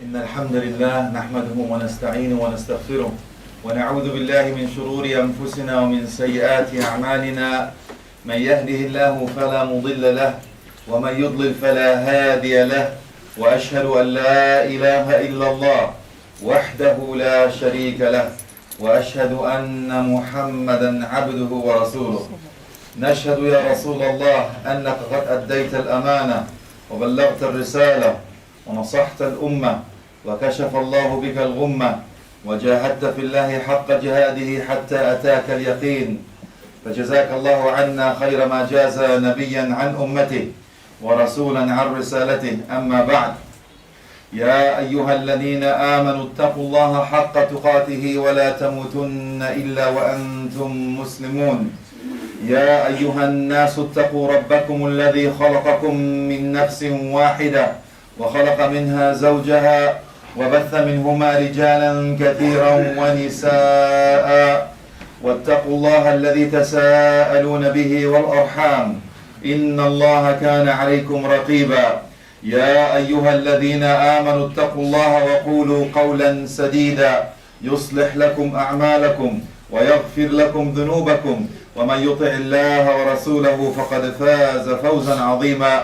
إن الحمد لله نحمده ونستعينه ونستغفره ونعوذ بالله من شرور أنفسنا ومن سيئات أعمالنا من يهده الله فلا مضل له ومن يضلل فلا هادي له وأشهد أن لا إله إلا الله وحده لا شريك له وأشهد أن محمدا عبده ورسوله نشهد يا رسول الله أنك قد أديت الأمانة وبلغت الرسالة ونصحت الأمة وكشف الله بك الغمة وجاهدت في الله حق جهاده حتى أتاك اليقين فجزاك الله عنا خير ما جاز نبيا عن أمته ورسولا عن رسالته أما بعد يا أيها الذين آمنوا اتقوا الله حق تقاته ولا تموتن إلا وأنتم مسلمون يا أيها الناس اتقوا ربكم الذي خلقكم من نفس واحدة وخلق منها زوجها وبث منهما رجالا كثيرا ونساء واتقوا الله الذي تساءلون به والأرحام إن الله كان عليكم رقيبا يا أيها الذين آمنوا اتقوا الله وقولوا قولا سديدا يصلح لكم أعمالكم ويغفر لكم ذنوبكم ومن يطع الله ورسوله فقد فاز فوزا عظيما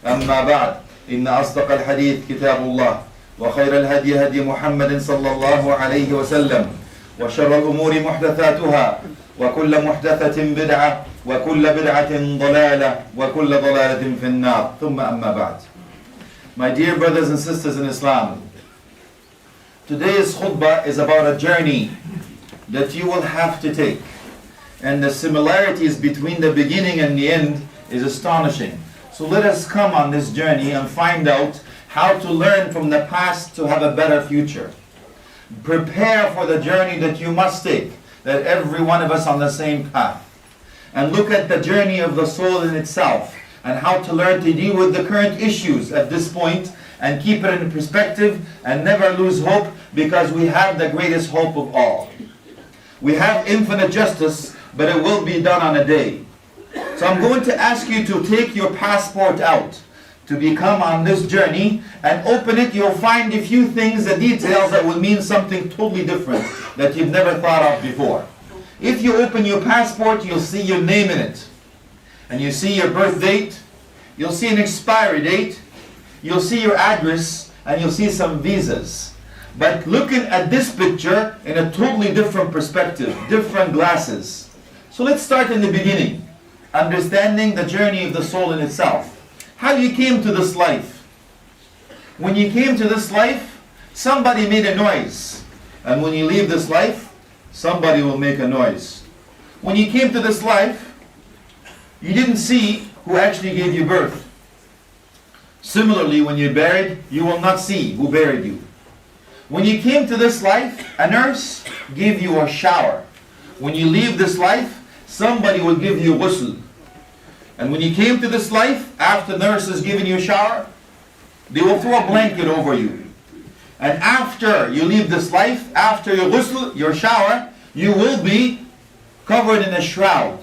أما بعد إن أصدق الحديث كتاب الله وخير الهدي هدي محمد صلى الله عليه وسلم وشر الأمور محدثاتها وكل محدثة بدعة وكل بدعة ضلالة وكل ضلالة في النار ثم أما بعد. My dear brothers and sisters in Islam, today's khutbah is about a journey that you will have to take, and the similarities between the beginning and the end is astonishing. So let us come on this journey and find out how to learn from the past to have a better future. Prepare for the journey that you must take, that every one of us on the same path. And look at the journey of the soul in itself and how to learn to deal with the current issues at this point and keep it in perspective and never lose hope, because we have the greatest hope of all. We have infinite justice, but it will be done on a day. So I'm going to ask you to take your passport out to become on this journey and open it. You'll find a few things, the details that will mean something totally different that you've never thought of before. If you open your passport, you'll see your name in it. And you see your birth date, you'll see an expiry date, you'll see your address, and you'll see some visas. But looking at this picture in a totally different perspective, different glasses. So let's start in the beginning, understanding the journey of the soul in itself. How you came to this life. When you came to this life, somebody made a noise. And when you leave this life, somebody will make a noise. When you came to this life, you didn't see who actually gave you birth. Similarly, when you're buried, you will not see who buried you. When you came to this life, a nurse gave you a shower. When you leave this life, somebody will give you ghusl. And when you came to this life, after the nurse has given you a shower, they will throw a blanket over you. And after you leave this life, after your ghusl, your shower, you will be covered in a shroud.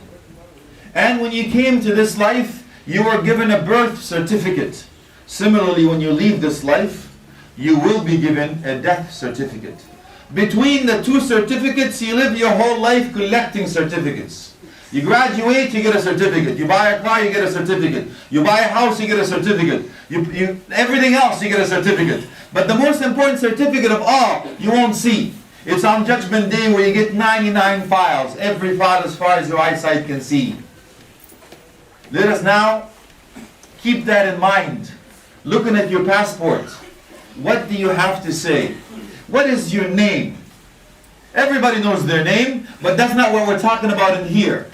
And when you came to this life, you were given a birth certificate. Similarly, when you leave this life, you will be given a death certificate. Between the two certificates, you live your whole life collecting certificates. You graduate, you get a certificate. You buy a car, you get a certificate. You buy a house, you get a certificate. Everything else, you get a certificate. But the most important certificate of all, you won't see. It's on Judgment Day where you get 99 files. Every file as far as your eyesight can see. Let us now keep that in mind. Looking at your passport, what do you have to say? What is your name? Everybody knows their name, but that's not what we're talking about in here.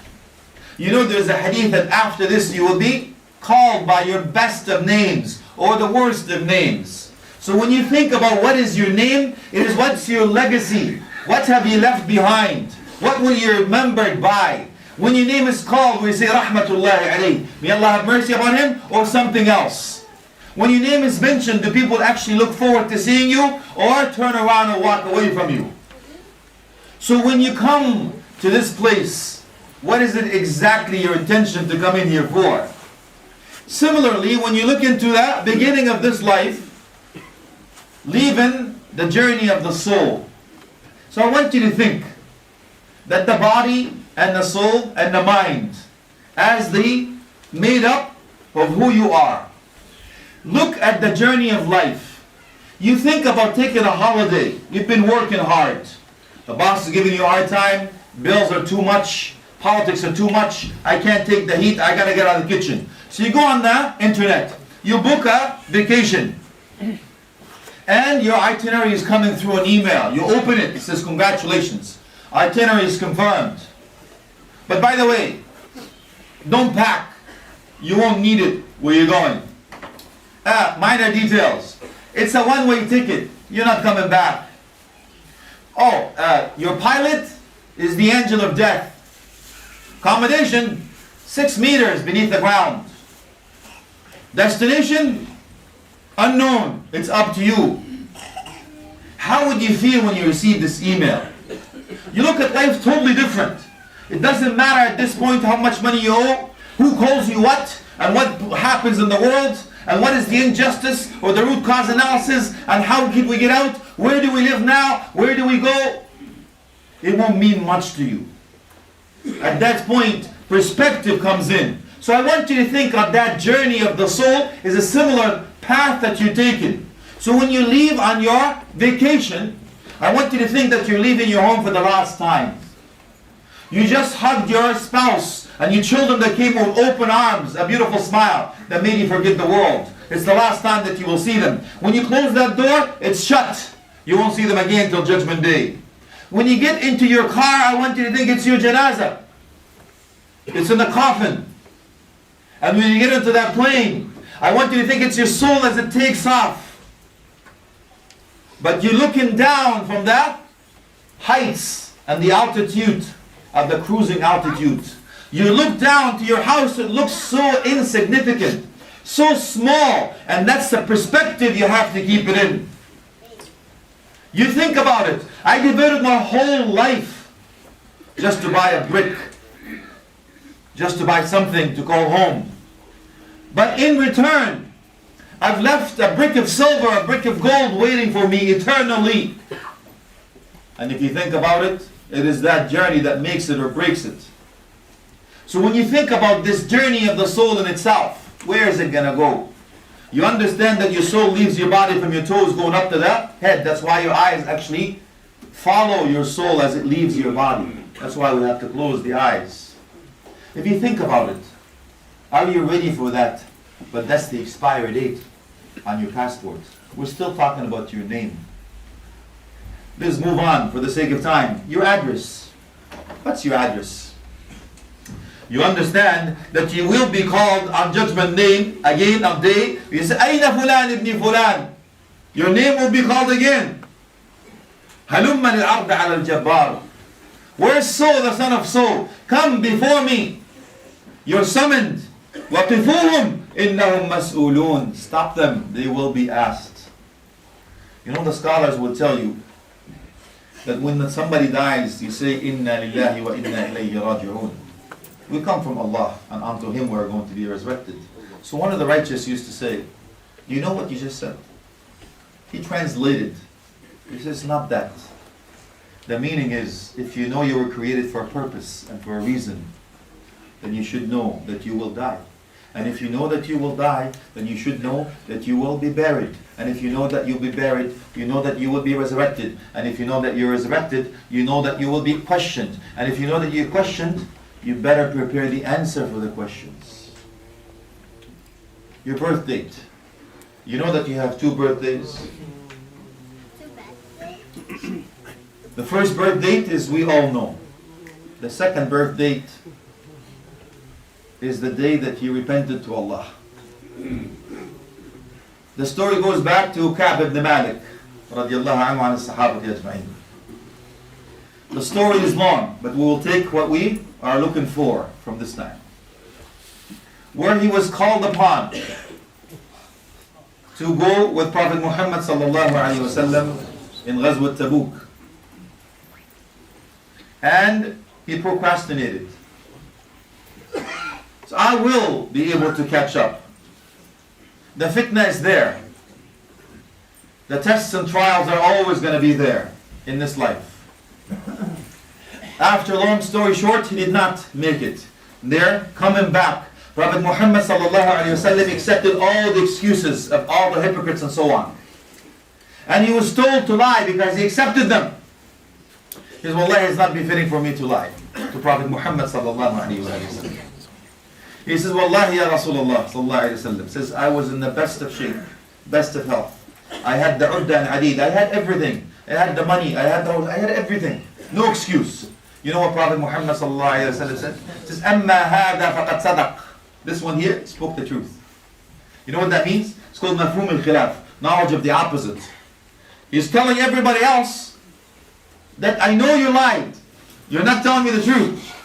You know, there's a hadith that after this you will be called by your best of names or the worst of names. So when you think about what is your name, it is what's your legacy. What have you left behind? What will you remembered by? When your name is called, we say Rahmatullahi alayhi. May Allah have mercy upon him, or something else. When your name is mentioned, do people actually look forward to seeing you or turn around and walk away from you? So when you come to this place, what is it exactly your intention to come in here for? Similarly, when you look into the beginning of this life, leaving the journey of the soul. So I want you to think that the body and the soul and the mind, as the made up of who you are. Look at the journey of life. You think about taking a holiday. You've been working hard. The boss is giving you a hard time. Bills are too much. Politics are too much. I can't take the heat. I gotta get out of the kitchen. So you go on the internet. You book a vacation. And your itinerary is coming through an email. You open it. It says, congratulations. Itinerary is confirmed. But by the way, don't pack. You won't need it where you're going. Minor details. It's a one-way ticket. You're not coming back. Oh, your pilot is the angel of death. Accommodation, 6 meters beneath the ground. Destination, unknown. It's up to you. How would you feel when you receive this email? You look at life totally different. It doesn't matter at this point how much money you owe, who calls you what, and what happens in the world, and what is the injustice or the root cause analysis, and how can we get out, where do we live now, where do we go? It won't mean much to you. At that point, perspective comes in. So I want you to think of that journey of the soul is a similar path that you're taking. So when you leave on your vacation, I want you to think that you're leaving your home for the last time. You just hugged your spouse and your children that came with open arms, a beautiful smile that made you forget the world. It's the last time that you will see them. When you close that door, it's shut. You won't see them again till Judgment Day. When you get into your car, I want you to think it's your janazah. It's in the coffin. And when you get into that plane, I want you to think it's your soul as it takes off. But you're looking down from that heights and the altitude of the cruising altitude. You look down to your house, it looks so insignificant, so small, and that's the perspective you have to keep it in. You think about it. I devoted my whole life just to buy a brick, just to buy something to call home. But in return, I've left a brick of silver, a brick of gold waiting for me eternally. And if you think about it, it is that journey that makes it or breaks it. So when you think about this journey of the soul in itself, where is it going to go? You understand that your soul leaves your body from your toes going up to the head. That's why your eyes actually follow your soul as it leaves your body. That's why we have to close the eyes. If you think about it, are you ready for that? But that's the expiry date on your passport. We're still talking about your name. Let's move on for the sake of time. Your address. What's your address? You understand that you will be called on Judgment Day, again of day. You say, Ayna fulan ibn fulan. Your name will be called again. Halumma lil-ard ala al-jabbar. Where's So, the son of So? Come before me. You're summoned. وَقِفُوهُمْ إِنَّهُمْ مَسْئُولُونَ. Stop them, they will be asked. You know, the scholars will tell you that when somebody dies, you say, إِنَّا لِلَّهِ وَإِنَّا إِلَيْهِ رَاجِعُونَ. We come from Allah, and unto Him we are going to be resurrected. So one of the righteous used to say, do you know what you just said? He translated. He says, not that. The meaning is, if you know you were created for a purpose and for a reason, then you should know that you will die. And if you know that you will die, then you should know that you will be buried. And if you know that you'll be buried, you know that you will be resurrected. And if you know that you're resurrected, you know that you will be questioned. And if you know that you're questioned, you better prepare the answer for the questions. Your birth date. You know that you have 2 birthdays? The first birth date is we all know. The second birth date is the day that he repented to Allah. The story goes back to Ka'b ibn Malik radiyallahu anhu an as-sahabati ajma'in. The story is long, but we will take what we are looking for from this time. Where he was called upon to go with Prophet Muhammad sallallahu alaihi wasallam in Ghazwat Tabuk. And he procrastinated. So I will be able to catch up. The fitna is there. The tests and trials are always going to be there in this life. After long story short, he did not make it. There, coming back, Prophet Muhammad ﷺ accepted all the excuses of all the hypocrites and so on. And he was told to lie because he accepted them. He says, Wallahi, it's not befitting for me to lie to Prophet Muhammad ﷺ. He says, Wallahi ya Rasulullah ﷺ, says, I was in the best of shape, best of health. I had the udda and adid, I had everything. I had the money, I had everything. No excuse. You know what Prophet Muhammad ﷺ said? He says, Amma hada faqad sadaq. This one here spoke the truth. You know what that means? It's called mafhum al-khilaf, knowledge of the opposite. He's telling everybody else that I know you lied. You're not telling me the truth.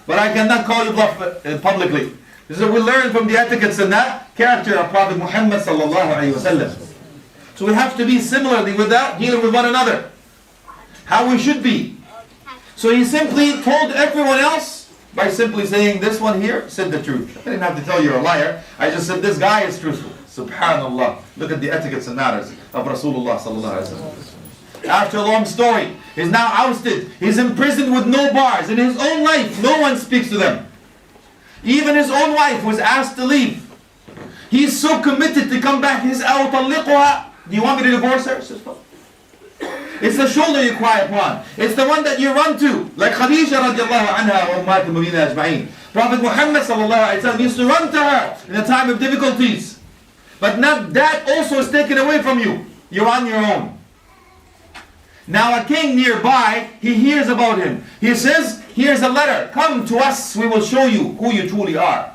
But I cannot call you bluff publicly. So we learn from the etiquettes and that character of Prophet Muhammad ﷺ. So we have to be similarly with that, dealing with one another. How we should be. So he simply told everyone else by simply saying, this one here said the truth. I didn't have to tell you you're a liar. I just said this guy is truthful. Subhanallah. Look at the etiquettes and matters of Rasulullah ﷺ. After a long story, he's now ousted. He's imprisoned with no bars. In his own life, no one speaks to them. Even his own wife was asked to leave. He's so committed to come back. He's أُطَلِّقُهَا. Do you want me to divorce her? Says, no. It's the shoulder you cry upon. It's the one that you run to. Like Khadija radiallahu anha wa ummat al-Mu'mineen ajma'in. Prophet Muhammad sallallahu alayhi wa sallam used to run to her in a time of difficulties. But not that also is taken away from you. You're on your own. Now a king nearby, he hears about him. He says, here's a letter. Come to us, we will show you who you truly are.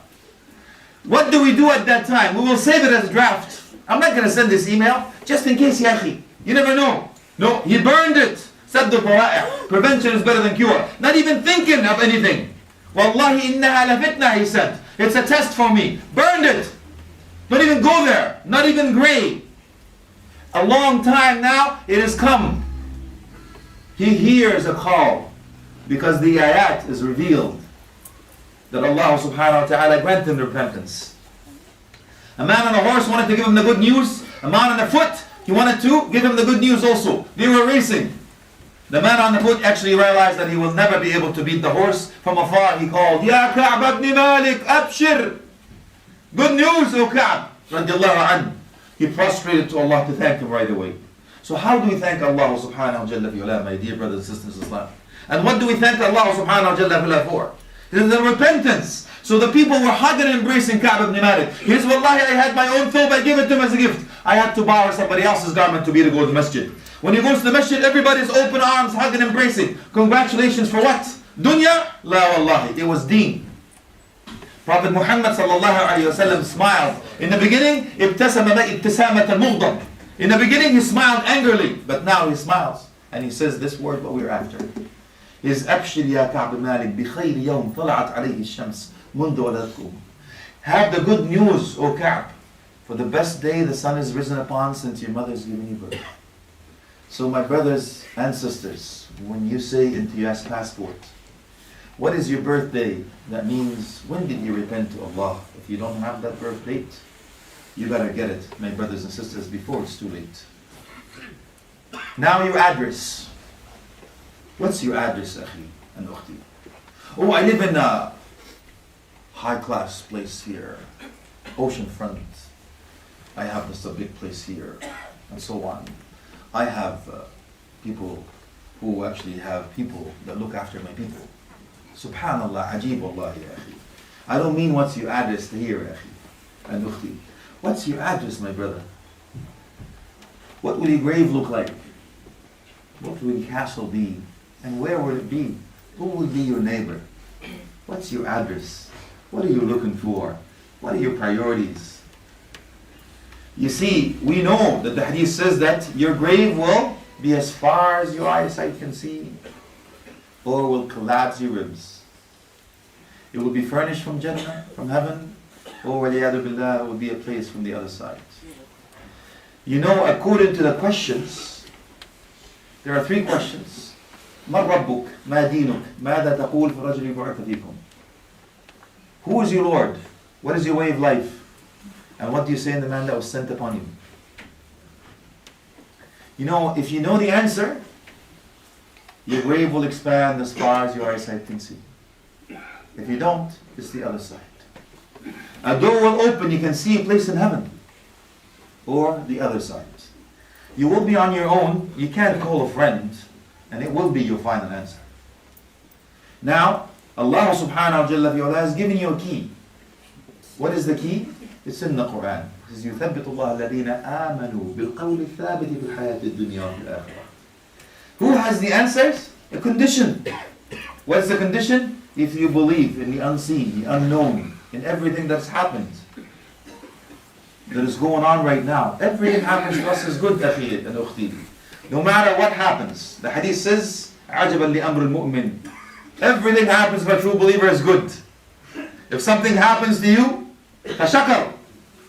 What do we do at that time? We will save it as a draft. I'm not going to send this email, just in case, ya akhi. You never know. No, he burned it. Sadd al-Fara'i'. Prevention is better than cure. Not even thinking of anything. Wallahi innaha la fitna, he said. It's a test for me. Burned it. Don't even go there. Not even gray. A long time now, it has come. He hears a call because the ayat is revealed that Allah subhanahu wa ta'ala grant him repentance. A man on a horse wanted to give him the good news. A man on a foot, he wanted to give him the good news also. They were racing. The man on the foot actually realized that he will never be able to beat the horse. From afar he called, Ya Ka'b ibn Malik, abshir. Good news, O Ka'b, radiallahu anhu. He prostrated to Allah to thank him right away. So how do we thank Allah subhanahu wa ta'ala, my dear brothers and sisters in Islam? And what do we thank Allah subhanahu wa ta'ala for? It is the repentance. So the people were hugging and embracing Ka'b ibn Malik. He says, Wallahi, I had my own thobe, I gave it to him as a gift. I had to borrow somebody else's garment to be able to go to the masjid. When he goes to the masjid, everybody's open arms, hugging and embracing. Congratulations for what? Dunya? La wallahi. It was deen. Prophet Muhammad sallallahu alayhi wa sallam smiled. In the beginning, ibtasamat al-mughdab. In the beginning, he smiled angrily. But now he smiles. And he says this word, what we're after. Is abshir ya Ka'b Malik bi khayri yawm tala'at alayhi ash-shams mundu waladkum. Have the good news, O Ka'b, for the best day the sun has risen upon since your mother has given you birth. So my brothers and sisters, when you say into your passport, what is your birthday? That means, when did you repent to Allah? If you don't have that birth date, you better get it, my brothers and sisters, before it's too late. Now your address. What's your address, akhi and ukhti? Oh, I live in a high-class place here, oceanfront. I have this a big place here, and so on. I have people who actually have people that look after my people. Subhanallah, ajib wallahi, ya akhi. I don't mean what's your address here, akhi and ukhti. What's your address, my brother? What will your grave look like? What will your castle be? And where will it be? Who will be your neighbor? What's your address? What are you looking for? What are your priorities? You see, we know that the hadith says that your grave will be as far as your eyesight can see, or will collapse your ribs. It will be furnished from Jannah, from heaven, or waliyadu billah, will be a place from the other side. You know, according to the questions, there are 3 questions. ما ربك؟ ما دينك؟ ماذا تقول في الرجل بعث فيكم? Who is your Lord? What is your way of life? And what do you say in the man that was sent upon you? You know, if you know the answer, your grave will expand as far as your eyesight can see. If you don't, it's the other side. A door will open, you can see a place in heaven. Or the other side. You will be on your own, you can't call a friend, and it will be your final answer. Now, Allah subhanahu wa ta'ala has given you a key. What is the key? It's in the Quran. It says, يُثَبِّتُ اللَّهُ الَّذِينَ آمَنُوا بِالْقَوْلِ الثَّابِتِ فِي الْحَيَاةِ الدُّنْيَا وَفِي الْآخِرَةِ. Who has the answers? A condition. What is the condition? If you believe in the unseen, the unknown, in everything that's happened, that is going on right now. Everything happens to us is good, akhi and ukhti. No matter what happens. The hadith says, عَجَبًا لِأَمْرِ الْمُؤْمِنِ. Everything happens for a true believer is good. If something happens to you, فَشَكَرْ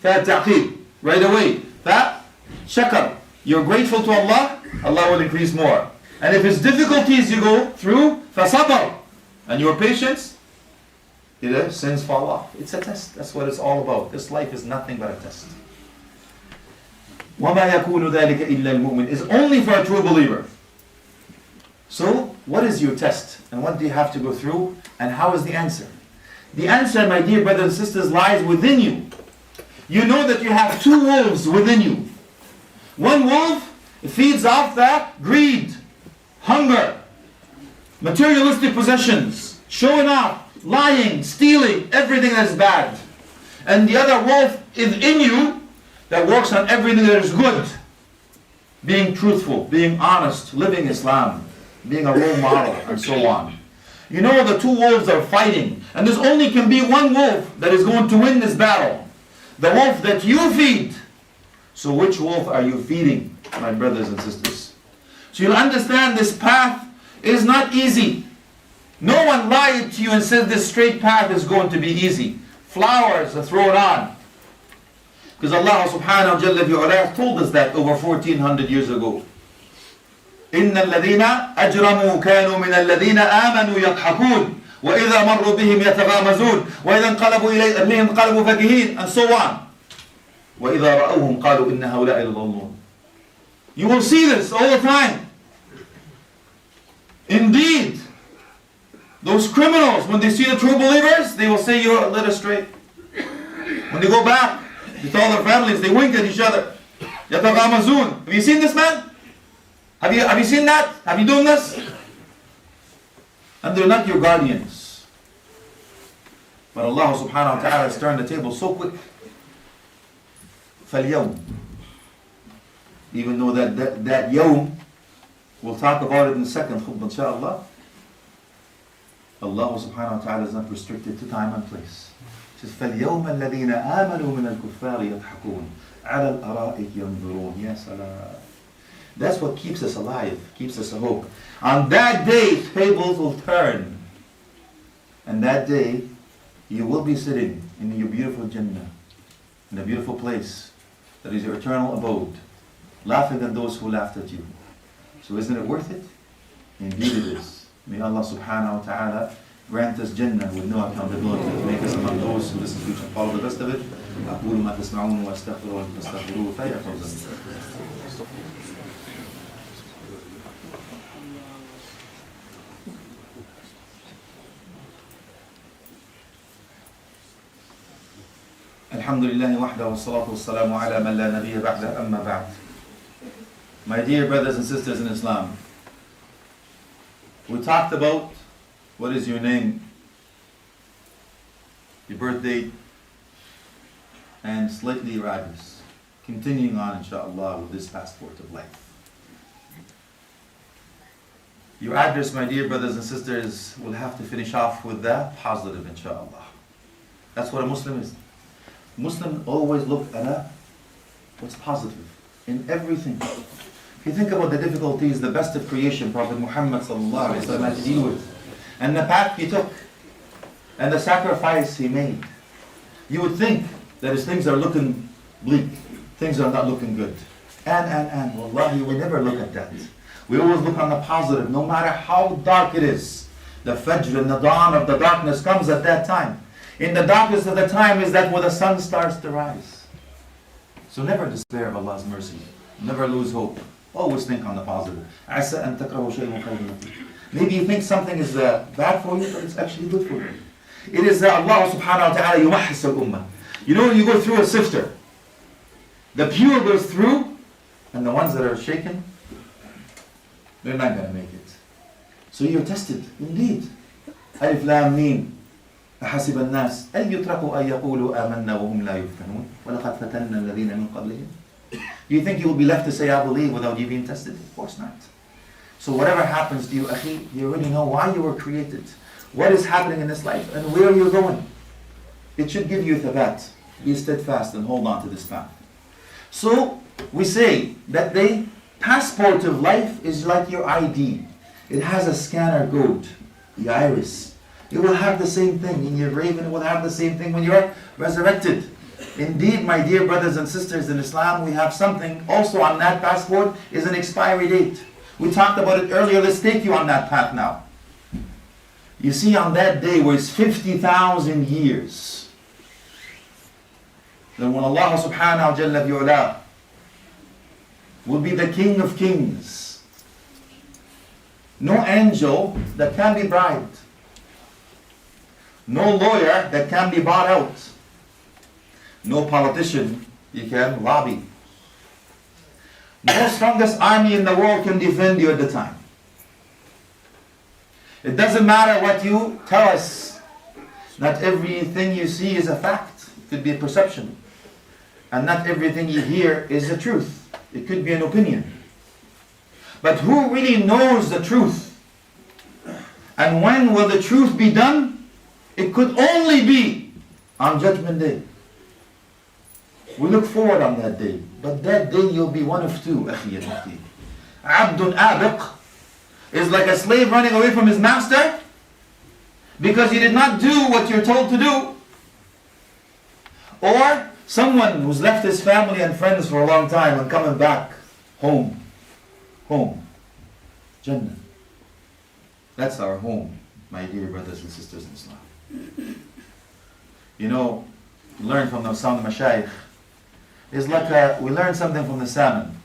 فَتَعْقِيب. Right away. فَشَكَرْ. You're grateful to Allah, Allah will increase more. And if it's difficulties you go through, فَصَبَرْ. And your patience, sins fall off. It's a test. That's what it's all about. This life is nothing but a test. وَمَا يَكُونُ ذَلِكَ إِلَّا الْمُؤْمِنِ is only for a true believer. So, what is your test? And what do you have to go through? And how is the answer? The answer, my dear brothers and sisters, lies within you. You know that you have two wolves within you. One wolf feeds off that greed, hunger, materialistic possessions, showing off, lying, stealing, everything that is bad. And the other wolf is in you that works on everything that is good. Being truthful, being honest, living Islam, being a role model, and so on. You know the two wolves are fighting, and there's only can be one wolf that is going to win this battle. The wolf that you feed. So which wolf are you feeding, my brothers and sisters? So you'll understand this path is not easy. No one lied to you and said this straight path is going to be easy. Flowers are thrown on. Because Allah subhanahu wa ta'ala told us that over 1400 years ago. إِنَّ الَّذِينَ أَجْرَمُوا كَانُوا مِنَ الَّذِينَ آمَنُوا يَضْحَكُونَ وَإِذَا مَرُّوا بِهِمْ يَتَغَامَزُونَ وَإِذَا انقلبوا إِلَيْهِمْ انقلبوا فَكِهِينَ and so on. وَإِذَا رَأَوْهُمْ قَالُوا إِنَّ هَؤُلَاءِ لَضَالُّونَ. You will see this all the time. Indeed, those criminals, when they see the true believers, they will say, you're led astray. When they go back, they tell their families, they wink at each other. يَتَغَامَزُونَ. Have you seen this man? Have you seen that? Have you done this? And they're not your guardians. But Allah subhanahu wa ta'ala has turned the table so quick. فَالْيَوْمِ. Even though that yawm, we'll talk about it in the second khutbah, inshaAllah. Allah subhanahu wa ta'ala is not restricted to time and place. It says, فَالْيَوْمَ الَّذِينَ آمَنُوا مِنَ الْكُفَّارِ يَضْحَكُونَ عَلَى الْأَرَائِكِ يَنْظُرُونَ. Yes, Allah. That's what keeps us alive, keeps us a hope. On that day, tables will turn. And that day, you will be sitting in your beautiful Jannah, in a beautiful place that is your eternal abode, laughing at those who laughed at you. So isn't it worth it? Indeed it is. May Allah subhanahu wa ta'ala grant us Jannah with no accountability, to make us among those who listen to each and follow the rest of it. أقول ما تسمعون وأستغفر فاستغفروه فيا فوزا. الحمد لله وحده والصلاة والسلام على من لا نبي بعده أما بعد. My dear brothers and sisters in Islam, we talked about what is your name, your birth date, and slightly your address. Continuing on, inshaAllah, with this passport of life. Your address, my dear brothers and sisters, will have to finish off with the positive, inshaAllah. That's what a Muslim is. Muslims always look at what's positive in everything. If you think about the difficulties, the best of creation, Prophet Muhammad sallallahu alaihi wasallam had to deal with, and the path he took, and the sacrifice he made, you would think that his things are looking bleak, things are not looking good. And wallahi, we never look at that. We always look on the positive, no matter how dark it is. The fajr and the dawn of the darkness comes at that time. In the darkness of the time is that where the sun starts to rise. So never despair of Allah's mercy. Never lose hope. Always think on the positive. عسى أن تكرهوا شيئا خير لكم. Maybe you think something is bad for you, but it's actually good for you. It is Allah subhanahu wa ta'ala يمحص الأمة. You know when you go through a sifter, the pure goes through, and the ones that are shaken, they're not going to make it. So you're tested, indeed. ألف لام ميم أحسب الناس أن يتركوا أن يقولوا آمنا وهم لا يفتنون ولقد فتنا الذين من قبلهم. Do you think you will be left to say I believe without you being tested? Of course not. So whatever happens to you, akhi, you already know why you were created, what is happening in this life, and where you're going. It should give you thabat. Be steadfast and hold on to this path. So we say that the passport of life is like your ID. It has a scanner code, the iris. It will have the same thing in your grave, and it will have the same thing when you're resurrected. Indeed, my dear brothers and sisters in Islam, we have something also on that passport is an expiry date. We talked about it earlier. Let's take you on that path now. You see, on that day where it's 50,000 years, then when Allah subhanahu jalla bi'ula will be the King of Kings, no angel that can be bribed, no lawyer that can be bought out, no politician you can lobby, no strongest army in the world can defend you at the time. It doesn't matter what you tell us. Not everything you see is a fact. It could be a perception. And not everything you hear is the truth. It could be an opinion. But who really knows the truth? And when will the truth be done? It could only be on Judgment Day. We look forward on that day. But that day you'll be one of two, akhi and ukhti. Abdun abiq is like a slave running away from his master because he did not do what you're told to do. Or someone who's left his family and friends for a long time and coming back home. Home. Jannah. That's our home, my dear brothers and sisters in Islam. You know, learn from the sound of Mashayikh. It's like we learn something from the salmon.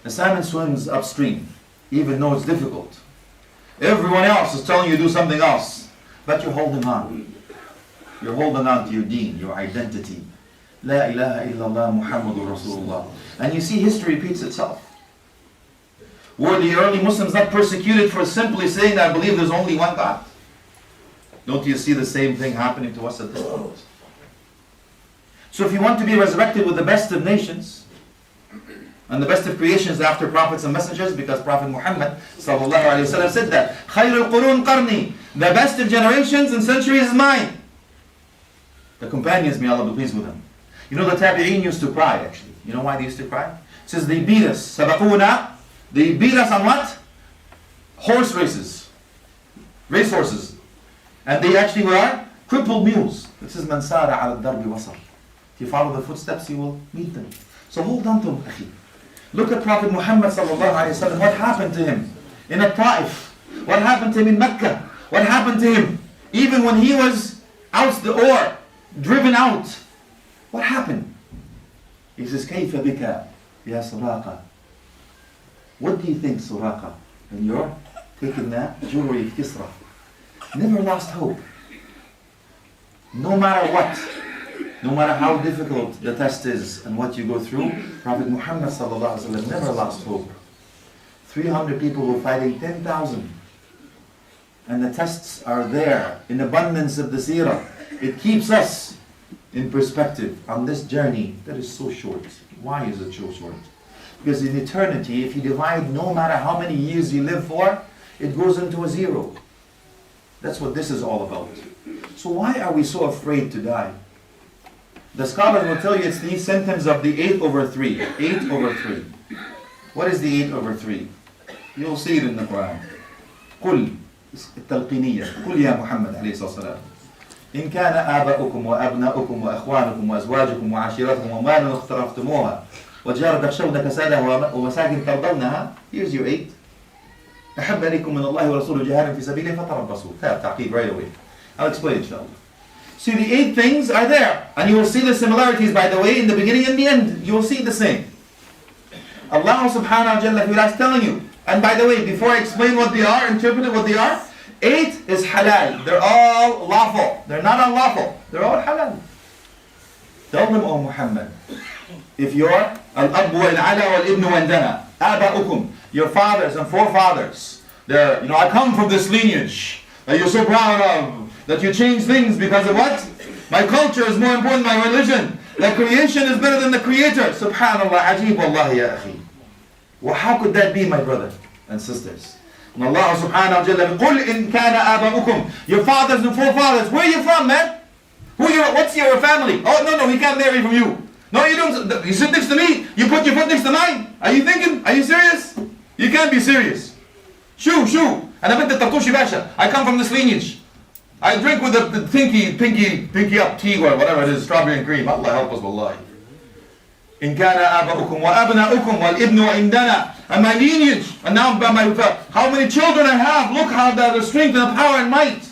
The salmon swims upstream, even though it's difficult. Everyone else is telling you to do something else, but you're holding on. You're holding on to your deen, your identity. La ilaha illallah Muhammadur Rasulullah. And you see history repeats itself. Were the early Muslims not persecuted for simply saying, I believe there's only one God? Don't you see the same thing happening to us at this point? So if you want to be resurrected with the best of nations, and the best of creations after prophets and messengers, because Prophet Muhammad sallallahu alaihi wasallam said that, خَيْرُ الْقُرُونِ قَرْنِي, the best of generations and centuries is mine. The companions, may Allah be pleased with them. You know the Tabi'een used to cry actually. You know why they used to cry? It says they beat us. سَبَقُونَا, they beat us on what? Horse races. Racehorses. And they actually were crippled mules. It says مَنْ سَارَ عَلَى الدَّرْبِ وَصَرْ. If you follow the footsteps, you will meet them. So hold on to them, akhi. Look at Prophet Muhammad sallallahu alaihi wasallam. What happened to him in Taif? What happened to him in Mecca? What happened to him even when he was out the or driven out? What happened? He says, كيف بك يا سراقة? What do you think, Suraqa? And you're taking that jewelry of Kisra. Never lost hope. No matter what. No matter how difficult the test is and what you go through, Prophet Muhammad sallallahu alaihi wasallam never lost hope. 300 people were fighting 10,000. And the tests are there in abundance of the seerah. It keeps us in perspective on this journey that is so short. Why is it so short? Because in eternity, if you divide no matter how many years you live for, it goes into a zero. That's what this is all about. So why are we so afraid to die? The scholars will tell you it's the sentence of the 8/3. 8/3. What is the 8/3? You'll see it in the Quran. قل التلقينية قل يا محمد عليه الصلاة والسلام إن كان آباؤكم وأبناؤكم وأخوانكم وأزواجكم وعشيرتكم وأموال اقترفتموها وتجارة تخشون كسادها ومساكن ترضونها. Here's your 8. أحب إليكم من الله ورسوله جهاد في سبيله فتربصوا. تعقيب right away. I'll explain inshallah. See, the 8 things are there. And you will see the similarities, by the way, in the beginning and the end. You will see the same. Allah subhanahu wa ta'ala is telling you. And by the way, before I explain what they are, interpret what they are, 8 is halal. They're all lawful. They're not unlawful. They're all halal. Tell them, O Muhammad, if you're al-abu wal-ala wal-ibnu wal-dana, aba'ukum, your fathers and forefathers, they're, I come from this lineage that you're so proud of, that you change things because of what? My culture is more important than my religion. The creation is better than the creator. Subhanallah, ajib wallahi ya akhi. Well, how could that be, my brother and sisters? And Allah subhanahu wa ta'ala, قُلْ إِن كَانَ آبَاؤُكُمْ, your fathers and forefathers, where are you from, man? What's your family? Oh, no, he can't marry from you. No, you don't. You sit next to me, you put your foot next to mine. Are you thinking? Are you serious? You can't be serious. Shoo. أنا بنت الطرطوشي باشا. I come from this lineage. I drink with the pinky up tea or whatever it is, strawberry and cream. Allah help us, wallahi. إن كان آباؤكم وأبناؤكم والابن وإندنا. And my lineage, and now how many children I have. Look how the strength and the power and might.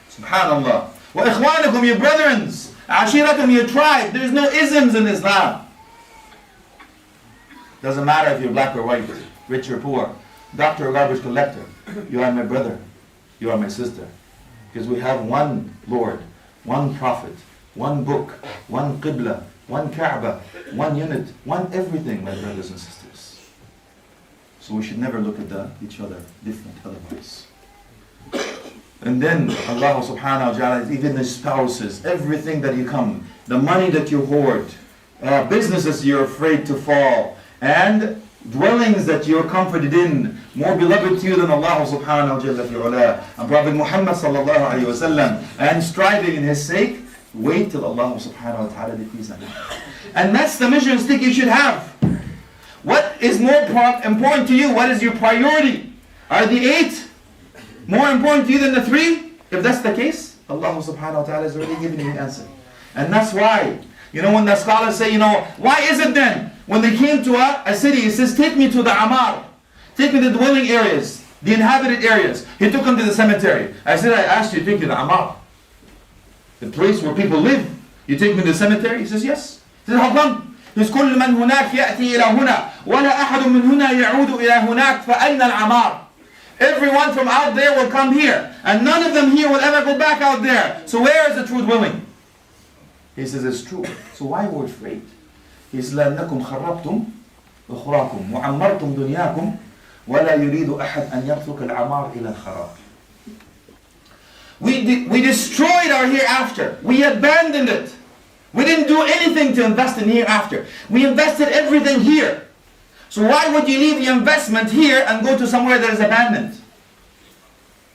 Subhanallah. وإخوانكم, your brethren. عشيرتكم, your tribe. There's no isms in Islam. Doesn't matter if you're black or white, rich or poor, doctor or garbage collector. You are my brother. You are my sister. Because we have one Lord, one Prophet, one book, one Qibla, one Kaaba, one unit, one everything, my brothers and sisters. So we should never look at each other different otherwise. And then Allah subhanahu wa ta'ala, even the spouses, everything that you come, the money that you hoard, businesses you're afraid to fall, and dwellings that you're comforted in, more beloved to you than Allah subhanahu wa ta'ala and Prophet Muhammad sallallahu alayhi wa sallam, and striving in his sake, wait till Allah subhanahu wa ta'ala decrees them. And that's the measuring stick you should have. What is more important to you? What is your priority? Are the 8 more important to you than the 3? If that's the case, Allah subhanahu wa ta'ala has already given you the answer. And that's why, when the scholars say, why is it then, when they came to a city, he says, take me to the Amar, take me to the dwelling areas, the inhabited areas. He took them to the cemetery. I said, I asked you to take me to the Amar, the place where people live. You take me to the cemetery? He says, yes. He says, how come? He says, كل من هناك يأتي إلى هنا ولا أحد من هنا يعود إلى هناك فأين العمار. Everyone from out there will come here, and none of them here will ever go back out there. So where is the true dwelling? He says, it's true. So why were we afraid? He says, لأنكم خربتم أخراكم وعمرتم دنياكم ولا يريد أحد أن يترك العمار إلى الخراب. We destroyed our hereafter. We abandoned it. We didn't do anything to invest in hereafter. We invested everything here. So why would you leave the investment here and go to somewhere that is abandoned?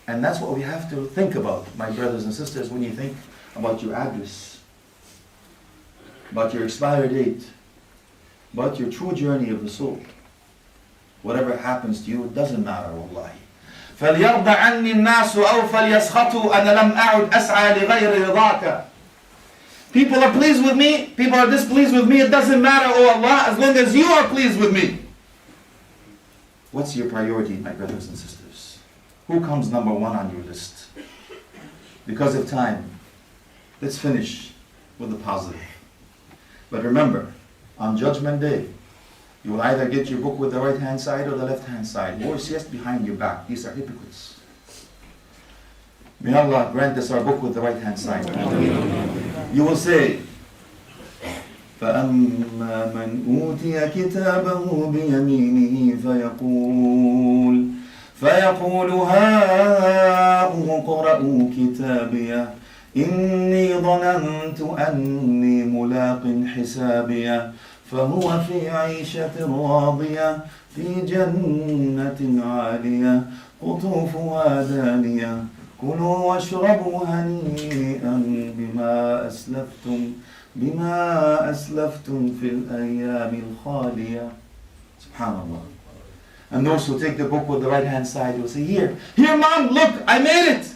And that's what we have to think about, my brothers and sisters, when you think about your address, about your expiry date, about your true journey of the soul. Whatever happens to you, it doesn't matter, wallahi. فَلْيَرْضَ عَنِّي النَّاسُ أَوْ فَلْيَسْخَطُوا أَنَا لَمْ أَعُدْ أَسْعَى لِغَيْرِ رِضَاكَ. People are pleased with me, people are displeased with me, it doesn't matter, oh Allah, as long as you are pleased with me. What's your priority, my brothers and sisters? Who comes number 1 on your list? Because of time, let's finish with the positive. But remember, on Judgment Day, you will either get your book with the right hand side or the left hand side. Worse, yes, behind your back. These are hypocrites. May Allah grant us our book with the right hand side. You will say, فَأَمَّا مَنْ أُوتِيَ كِتَابَهُ بِيَمِينِهِ فَيَقُولُ هَاؤُمُ اقْرَءُوا كِتَابِيَهْ إِنِّي ظَنَنْتُ أَنِّي مُلَاقٍ حِسَابِيَهْ فهو في عيشة راضية في جنة عالية قطوفها دانية كلوا واشربوا هنيئا بما أسلفتم في الأيام الخالية. Subhanallah. And those who take the book with the right hand side will say, here mom, look, I made it.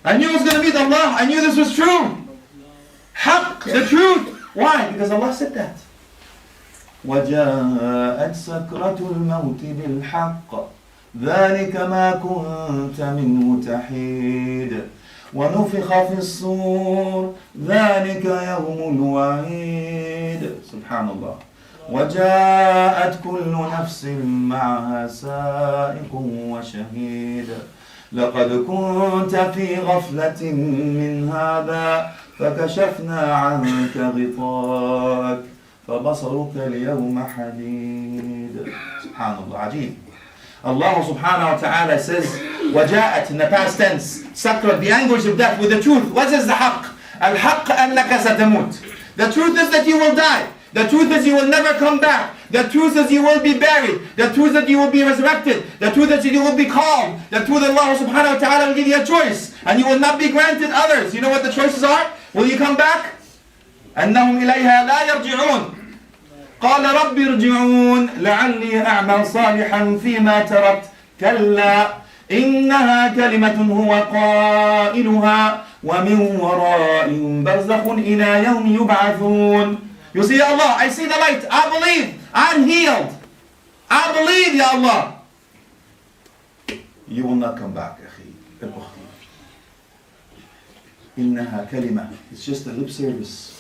I knew I was going to meet Allah. I knew this was true. Haqq, the truth. Why? Because Allah said that. وَجَاءَتْ سَكْرَةُ الْمَوْتِ بِالْحَقِّ ذَلِكَ مَا كُنْتَ مِنْهُ تَحِيدُ وَنُفِخَ فِي الصُّورِ ذَلِكَ يَوْمُ الْوَعِيدِ. Subhanallah. وجاءت كل نفس معها سائق وشهيد لقد كنت في غفلة من هذا فكشفنا عنك غطاءك فبصرك اليوم حديد. Subhanallah, عجيب. Allah subhanahu wa ta'ala says, وَجَاءَت in the past tense, sakrat, the anguish of death with the truth. What is the haqq? Al-haqq أَنَّكَ سَتَمُوتُ. The truth is that you will die. The truth is you will never come back. The truth is you will be buried. The truth is that you will be resurrected. The truth is that you will be called. The truth is Allah subhanahu wa ta'ala will give you a choice. And you will not be granted others. You know what the choices are? Will you come back? أَنَّهُمْ إِلَيْهَا لَا يَرْجِعُونَ قال رب ارجعون لعلي أعمل صالحا فيما تركت كلا إنها كلمة هو قائلها ومن ورائهم برزخ إلى يوم يبعثون. You see, Ya Allah, I see the light, I believe, I'm healed, I believe, Ya Allah. You will not come back, أخي. إنها كلمة. It's just a lip service.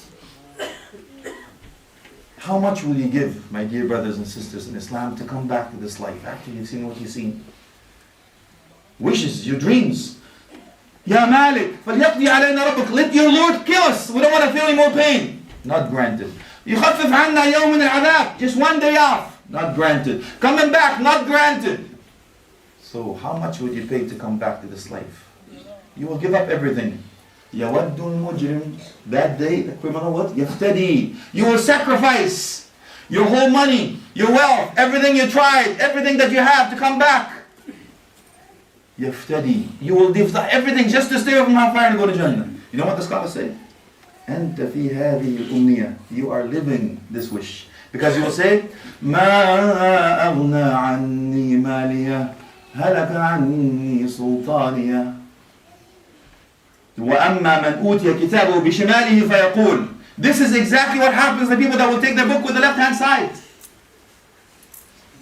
How much will you give, my dear brothers and sisters in Islam, to come back to this life after you've seen what you've seen? Wishes, your dreams. Ya Malik, فَلْيَقْضِي عَلَيْنَا رَبُّكَ. Let your Lord kill us. We don't want to feel any more pain. Not granted. يُخَفِّفْ عَنَّا يَوْمٍ الْعَذَابِ. Just one day off. Not granted. Coming back. Not granted. So how much would you pay to come back to this life? You will give up everything. يَوَدُّ الْمُجْرِمُ. That day, the criminal what? يَفْتَدِي. You will sacrifice your whole money, your wealth, everything you tried, everything that you have to come back. يَفْتَدِي. You will leave everything just to stay away from hellfire and go to Jannah. You know what the scholars say? أَنْتَ فِي هَذِهِ الْأُمْنِيَةِ. You are living this wish. Because you will say, مَا أَغْنَى عَنِّي مَالِيَهْ هَلَكَ عَنِّي سُلْطَانِيَهْ وَأَمَّا مَنْ أُوتِيَ كِتَابَهُ بِشِمَالِهِ فَيَقُولُ. This is exactly what happens to the people that will take their book with the left hand side.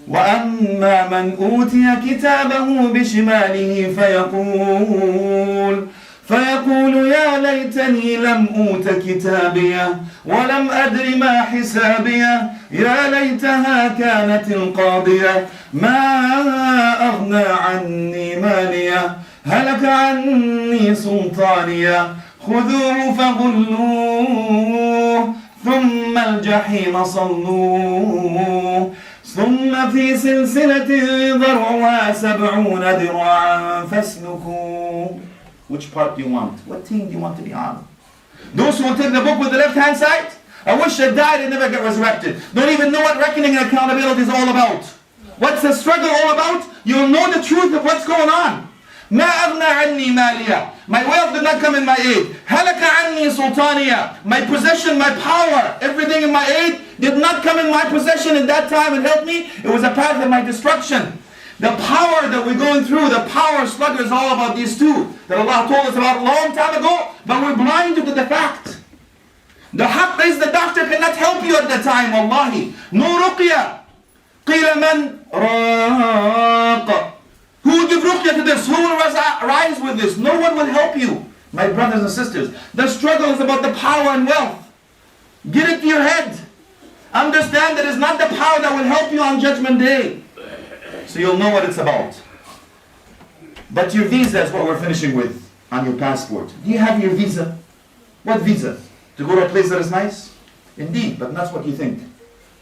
وَأَمَّا مَنْ أُوتِيَ كِتَابَهُ بِشِمَالِهِ فيقول يا ليتني لم أوت كتابيه ولم أدر ما حسابيه يا ليتها كانت القاضية ما أغنى عني ماليه هلك عني سلطانيه خذوه فغلوه ثم الجحيم صلوه ثم في سلسلة ذرعها 70 ذراعا فاسلكوه. Which part do you want? What team do you want to be on? Those who will take the book with the left hand side? I wish they died and never get resurrected. Don't even know what reckoning and accountability is all about. What's the struggle all about? You'll know the truth of what's going on. ما أغنى عني مالية. My wealth did not come in my aid. هلك عني سلطانية. My possession, my power, everything in my aid did not come in my possession in that time and help me. It was a path of my destruction. The power that we're going through, the power struggle is all about these two that Allah told us about a long time ago, but we're blinded to the fact. The haqq is the doctor cannot help you at the time, wallahi. No ruqya. قِيلَ مَنْ رَاقَ. Who will give ruqya to this? Who will rise with this? No one will help you. My brothers and sisters, the struggle is about the power and wealth. Get it to your head. Understand that it's not the power that will help you on Judgment Day. So you'll know what it's about. But your visa is what we're finishing with on your passport. Do you have your visa? What visa? To go to a place that is nice? Indeed, but that's what you think.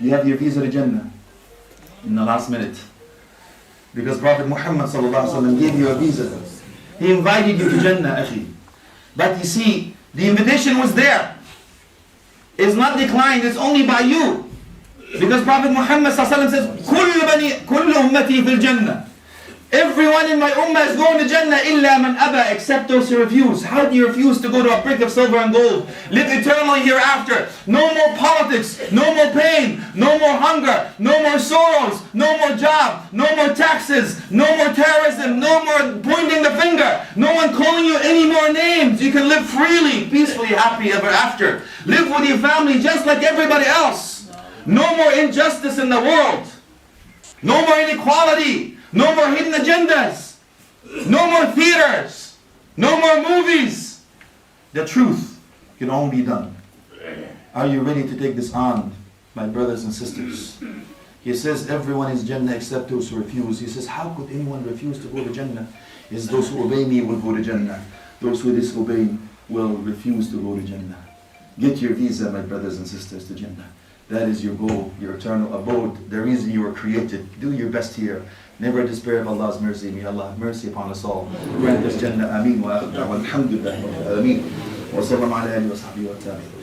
You have your visa to Jannah in the last minute. Because Prophet Muhammad ﷺ gave you a visa. He invited you to Jannah, akhi. But you see, the invitation was there. It's not declined, it's only by you. Because Prophet Muhammad ﷺ says, كل أمتي في الجنة. Everyone in my ummah is going to Jannah إلا من أبى, except those who refuse. How do you refuse to go to a brick of silver and gold? Live eternally hereafter. No more politics, no more pain, no more hunger, no more sorrows, no more job, no more taxes, no more terrorism, no more pointing the finger, no one calling you any more names. You can live freely, peacefully, happy ever after. Live with your family just like everybody else. No more injustice in the world. No more inequality. No more hidden agendas. No more theaters. No more movies. The truth can only be done. Are you ready to take this on my brothers and sisters. He says everyone is Jannah except those who refuse. He says, how could anyone refuse to go to Jannah? He says, those who obey me will go to Jannah. Those who disobey will refuse to go to Jannah. Get your visa, my brothers and sisters, to Jannah. That is your goal, your eternal abode, the reason you were created. Do your best here. Never despair of Allah's mercy. May Allah have mercy upon us all. Grant us Jannah. Ameen wa akhtar. Walhamdulillah. Ameen. Wa sallam ala alihi wa sahbihi wa tabi'in.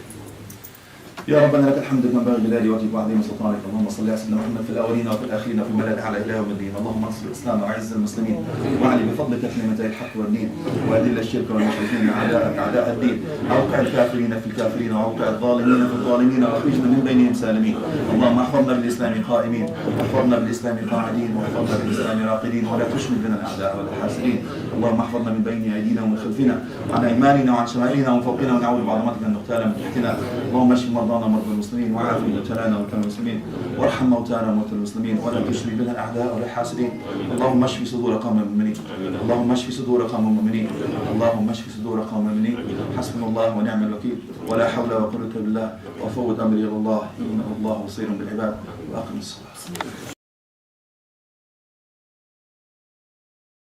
يا ربنا لك الحمد كما ينبغي لجلال وجهك وعظيم سلطانك. اللهم صل على سيدنا محمد في الاولين وفي الاخرين وفي الملأ الاعلى الى يوم الدين. اللهم انصر الاسلام واعز المسلمين واعلي بفضلك كلمتي الحق والدين واذل الشرك والمشركين اعداءك اعداء الدين. اوقع الكافرين في الكافرين واوقع الظالمين في الظالمين واخرجنا من بينهم سالمين. اللهم احفظنا بالاسلام قائمين واحفظنا بالاسلام قاعدين واحفظنا بالاسلام راقدين ولا تشمل بنا الاعداء ولا الحاسدين. اللهم احفظنا من بين ايدينا ومن خلفنا وعن ايماننا وعن شمائلنا ومن فوقنا ونعوذ بعظمتك ان نغتال من تحتنا. اللهم اشف مرضانا ومرضى المسلمين وعافي مبتلانا وموتى المسلمين وارحم موتانا وموتى المسلمين ولا تشفي بنا الاعداء ولا الحاسدين. اللهم اشف صدور قوم المؤمنين. اللهم اشف صدور قوم المؤمنين. اللهم اشف صدور قوم المؤمنين. حسبنا الله ونعم الوكيل ولا حول ولا قوه الا بالله وفوض امري الى الله انه الله بصير بالعباد واقم الصلاه.